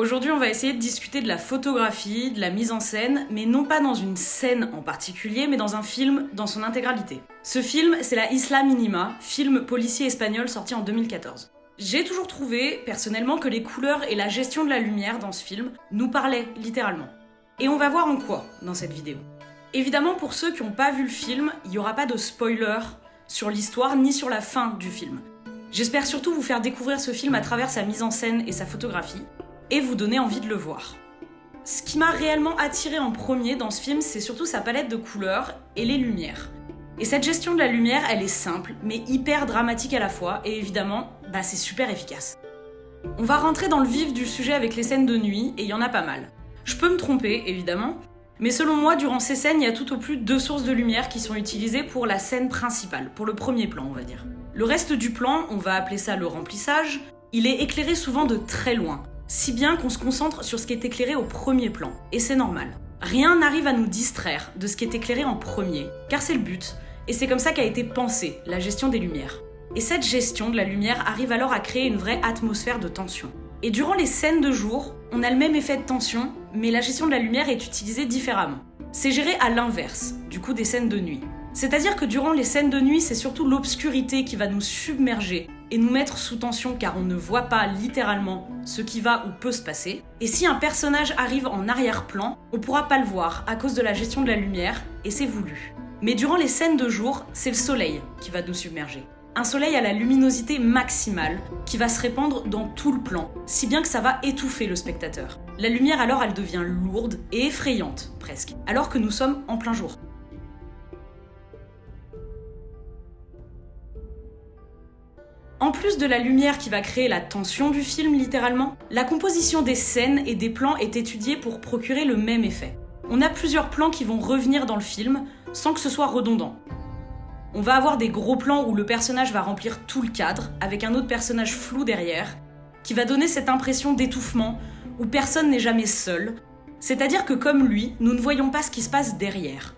Aujourd'hui, on va essayer de discuter de la photographie, de la mise en scène, mais non pas dans une scène en particulier, mais dans un film dans son intégralité. Ce film, c'est La Isla Mínima, film policier espagnol sorti en 2014. J'ai toujours trouvé, personnellement, que les couleurs et la gestion de la lumière dans ce film nous parlaient littéralement. Et on va voir en quoi dans cette vidéo. Évidemment, pour ceux qui n'ont pas vu le film, il n'y aura pas de spoiler sur l'histoire ni sur la fin du film. J'espère surtout vous faire découvrir ce film à travers sa mise en scène et sa photographie, et vous donner envie de le voir. Ce qui m'a réellement attiré en premier dans ce film, c'est surtout sa palette de couleurs et les lumières. Et cette gestion de la lumière, elle est simple, mais hyper dramatique à la fois, et évidemment, c'est super efficace. On va rentrer dans le vif du sujet avec les scènes de nuit, et il y en a pas mal. Je peux me tromper, évidemment, mais selon moi, durant ces scènes, il y a tout au plus 2 sources de lumière qui sont utilisées pour la scène principale, pour le premier plan, on va dire. Le reste du plan, on va appeler ça le remplissage, il est éclairé souvent de très loin, si bien qu'on se concentre sur ce qui est éclairé au premier plan, et c'est normal. Rien n'arrive à nous distraire de ce qui est éclairé en premier, car c'est le but, et c'est comme ça qu'a été pensée la gestion des lumières. Et cette gestion de la lumière arrive alors à créer une vraie atmosphère de tension. Et durant les scènes de jour, on a le même effet de tension, mais la gestion de la lumière est utilisée différemment. C'est géré à l'inverse, du coup des scènes de nuit. C'est-à-dire que durant les scènes de nuit, c'est surtout l'obscurité qui va nous submerger et nous mettre sous tension car on ne voit pas littéralement ce qui va ou peut se passer. Et si un personnage arrive en arrière-plan, on pourra pas le voir à cause de la gestion de la lumière et c'est voulu. Mais durant les scènes de jour, c'est le soleil qui va nous submerger. Un soleil à la luminosité maximale qui va se répandre dans tout le plan, si bien que ça va étouffer le spectateur. La lumière alors elle devient lourde et effrayante presque, alors que nous sommes en plein jour. En plus de la lumière qui va créer la tension du film littéralement, la composition des scènes et des plans est étudiée pour procurer le même effet. On a plusieurs plans qui vont revenir dans le film sans que ce soit redondant. On va avoir des gros plans où le personnage va remplir tout le cadre, avec un autre personnage flou derrière, qui va donner cette impression d'étouffement, où personne n'est jamais seul, c'est-à-dire que comme lui, nous ne voyons pas ce qui se passe derrière.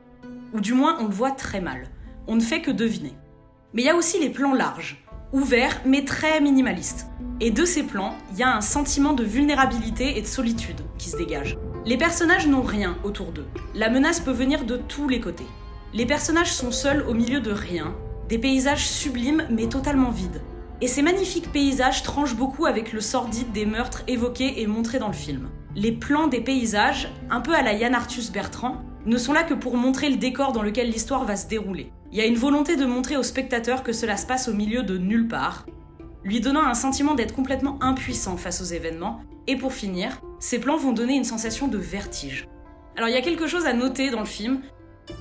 Ou du moins, on le voit très mal. On ne fait que deviner. Mais il y a aussi les plans larges, ouverts mais très minimalistes. Et de ces plans, il y a un sentiment de vulnérabilité et de solitude qui se dégage. Les personnages n'ont rien autour d'eux. La menace peut venir de tous les côtés. Les personnages sont seuls au milieu de rien, des paysages sublimes mais totalement vides. Et ces magnifiques paysages tranchent beaucoup avec le sordide des meurtres évoqués et montrés dans le film. Les plans des paysages, un peu à la Yann Arthus Bertrand, ne sont là que pour montrer le décor dans lequel l'histoire va se dérouler. Il y a une volonté de montrer au spectateur que cela se passe au milieu de nulle part, lui donnant un sentiment d'être complètement impuissant face aux événements. Et pour finir, ces plans vont donner une sensation de vertige. Alors il y a quelque chose à noter dans le film,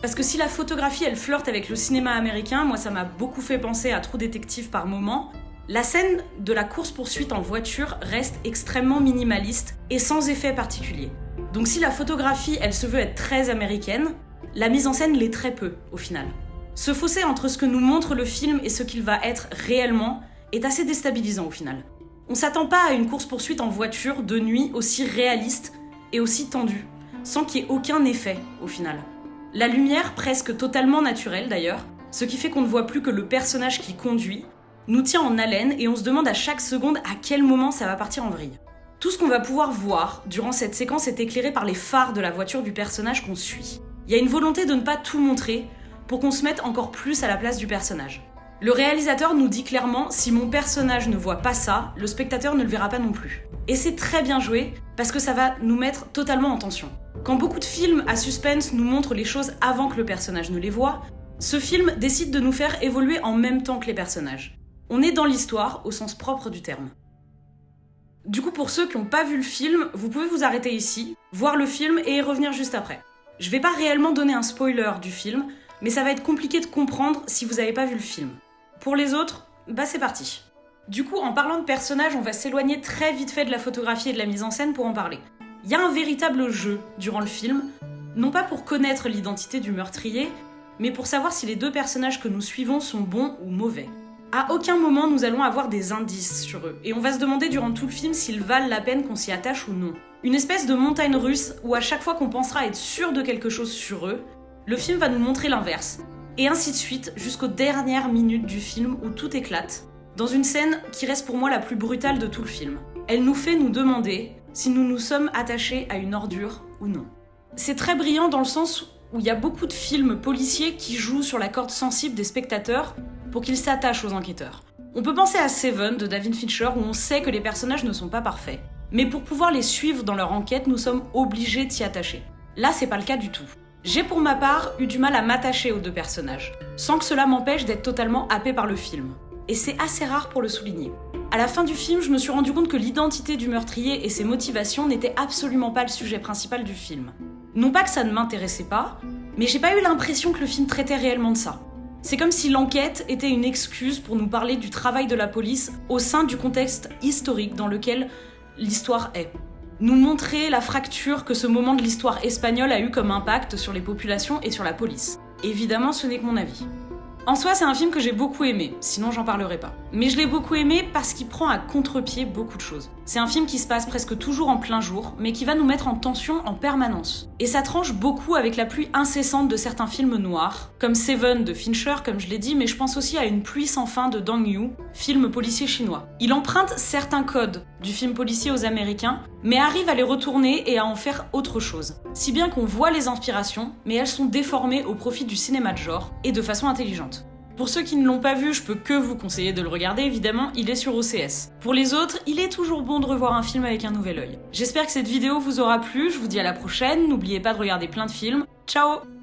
parce que si la photographie elle flirte avec le cinéma américain, moi ça m'a beaucoup fait penser à True Detective par moments, la scène de la course-poursuite en voiture reste extrêmement minimaliste et sans effet particulier. Donc si la photographie elle se veut être très américaine, la mise en scène l'est très peu au final. Ce fossé entre ce que nous montre le film et ce qu'il va être réellement est assez déstabilisant au final. On s'attend pas à une course-poursuite en voiture de nuit aussi réaliste et aussi tendue, sans qu'il y ait aucun effet au final. La lumière, presque totalement naturelle d'ailleurs, ce qui fait qu'on ne voit plus que le personnage qui conduit, nous tient en haleine et on se demande à chaque seconde à quel moment ça va partir en vrille. Tout ce qu'on va pouvoir voir durant cette séquence est éclairé par les phares de la voiture du personnage qu'on suit. Il y a une volonté de ne pas tout montrer pour qu'on se mette encore plus à la place du personnage. Le réalisateur nous dit clairement, si mon personnage ne voit pas ça, le spectateur ne le verra pas non plus. Et c'est très bien joué parce que ça va nous mettre totalement en tension. Quand beaucoup de films à suspense nous montrent les choses avant que le personnage ne les voie, ce film décide de nous faire évoluer en même temps que les personnages. On est dans l'histoire au sens propre du terme. Du coup, pour ceux qui n'ont pas vu le film, vous pouvez vous arrêter ici, voir le film et y revenir juste après. Je vais pas réellement donner un spoiler du film, mais ça va être compliqué de comprendre si vous n'avez pas vu le film. Pour les autres, c'est parti. Du coup, en parlant de personnages, on va s'éloigner très vite fait de la photographie et de la mise en scène pour en parler. Il y a un véritable jeu durant le film, non pas pour connaître l'identité du meurtrier, mais pour savoir si les 2 personnages que nous suivons sont bons ou mauvais. À aucun moment nous allons avoir des indices sur eux, et on va se demander durant tout le film s'ils valent la peine qu'on s'y attache ou non. Une espèce de montagne russe où à chaque fois qu'on pensera être sûr de quelque chose sur eux, le film va nous montrer l'inverse. Et ainsi de suite jusqu'aux dernières minutes du film où tout éclate, dans une scène qui reste pour moi la plus brutale de tout le film. Elle nous fait nous demander si nous nous sommes attachés à une ordure ou non. C'est très brillant dans le sens où il y a beaucoup de films policiers qui jouent sur la corde sensible des spectateurs pour qu'ils s'attachent aux enquêteurs. On peut penser à Seven de David Fincher où on sait que les personnages ne sont pas parfaits. Mais pour pouvoir les suivre dans leur enquête, nous sommes obligés de s'y attacher. Là, c'est pas le cas du tout. J'ai pour ma part eu du mal à m'attacher aux deux personnages, sans que cela m'empêche d'être totalement happé par le film. Et c'est assez rare pour le souligner. À la fin du film, je me suis rendu compte que l'identité du meurtrier et ses motivations n'étaient absolument pas le sujet principal du film. Non pas que ça ne m'intéressait pas, mais j'ai pas eu l'impression que le film traitait réellement de ça. C'est comme si l'enquête était une excuse pour nous parler du travail de la police au sein du contexte historique dans lequel l'histoire est. Nous montrer la fracture que ce moment de l'histoire espagnole a eu comme impact sur les populations et sur la police. Évidemment, ce n'est que mon avis. En soi, c'est un film que j'ai beaucoup aimé, sinon j'en parlerai pas. Mais je l'ai beaucoup aimé parce qu'il prend à contre-pied beaucoup de choses. C'est un film qui se passe presque toujours en plein jour, mais qui va nous mettre en tension en permanence. Et ça tranche beaucoup avec la pluie incessante de certains films noirs, comme Seven de Fincher, comme je l'ai dit, mais je pense aussi à Une pluie sans fin de Dong Yu, film policier chinois. Il emprunte certains codes du film policier aux Américains, mais arrive à les retourner et à en faire autre chose. Si bien qu'on voit les inspirations, mais elles sont déformées au profit du cinéma de genre, et de façon intelligente. Pour ceux qui ne l'ont pas vu, je peux que vous conseiller de le regarder, évidemment, il est sur OCS. Pour les autres, il est toujours bon de revoir un film avec un nouvel œil. J'espère que cette vidéo vous aura plu, je vous dis à la prochaine, n'oubliez pas de regarder plein de films. Ciao!